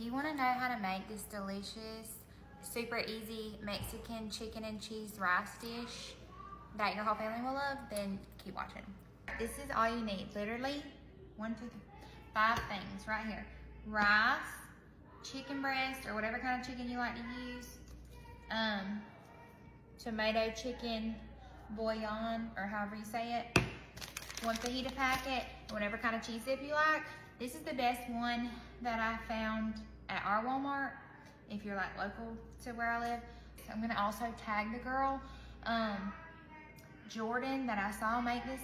you want to know how to make this delicious, super easy Mexican chicken and cheese rice dish that your whole family will love, then keep watching. This is all you need, literally 1, 2, 3, 5 things right here. Rice, chicken breast, or whatever kind of chicken you like to use, tomato chicken bouillon, or however you say it, 1 fajita packet, whatever kind of cheese dip you like. This is the best one that I found at our Walmart, if you're like local to where I live. So I'm gonna also tag the girl, Jordan, that I saw make this,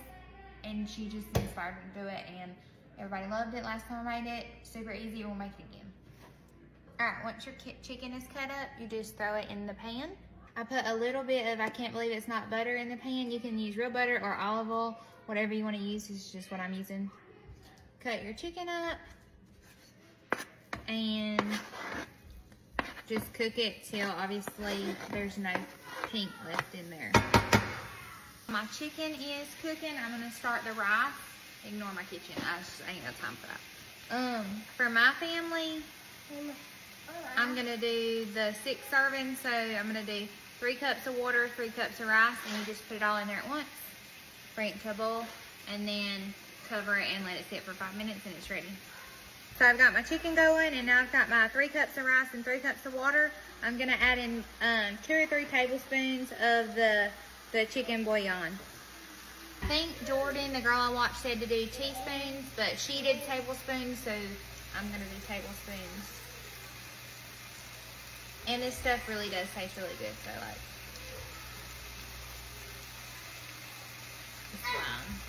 and she just inspired me to do it, and everybody loved it last time I made it. Super easy, we'll make it again. All right, once your chicken is cut up, you just throw it in the pan. I put a little bit of, I can't believe it's not butter in the pan. You can use real butter or olive oil, whatever you want to use. This is just what I'm using. Cut your chicken up and just cook it till obviously there's no pink left in there. My chicken is cooking. I'm gonna start the rice. Ignore my kitchen, I just ain't got time for that. For my family, I'm gonna do the 6 servings. So I'm gonna do 3 cups of water, 3 cups of rice, and you just put it all in there at once. Bring it to a boil, and then cover it and let it sit for 5 minutes, and it's ready. So I've got my chicken going, and now I've got my 3 cups of rice and 3 cups of water. I'm gonna add in 2 or 3 tablespoons of the chicken bouillon. I think Jordan, the girl I watched, said to do teaspoons, but she did tablespoons, so I'm gonna do tablespoons. And this stuff really does taste really good, so like, it's fine.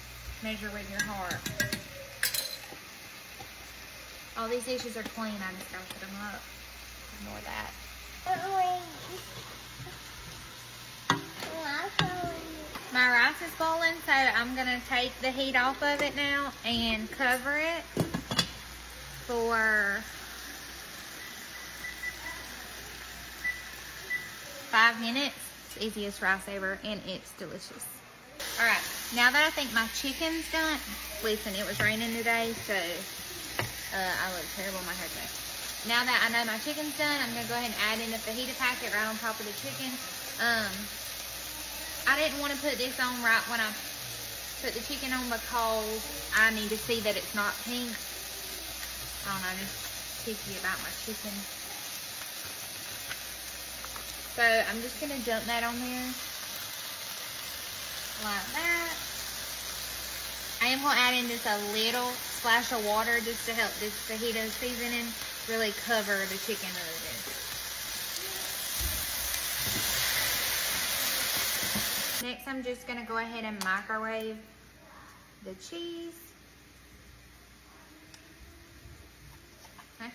Measure with your heart. All these dishes are clean, I just gotta put them up. Ignore that. My rice is boiling, so I'm gonna take the heat off of it now and cover it for 5 minutes. It's the easiest rice ever, and it's delicious. All right, now that I think my chicken's done, listen, it was raining today, so I look terrible in my hair today. Now that I know my chicken's done, I'm gonna go ahead and add in the fajita packet right on top of the chicken. I didn't want to put this on right when I put the chicken on because I need to see that it's not pink. I don't know, just picky about my chicken. So I'm just gonna dump that on there like that. I am gonna add in just a little splash of water just to help this fajita seasoning really cover the chicken really good. Next, I'm just gonna go ahead and microwave the cheese. Okay.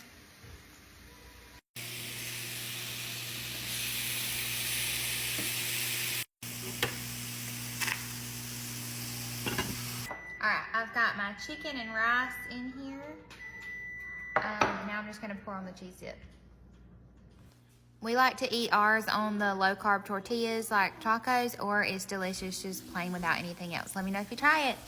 All right, I've got my chicken and rice in here. Now I'm just gonna pour on the cheese dip. We like to eat ours on the low carb tortillas like tacos, or it's delicious just plain without anything else. Let me know if you try it.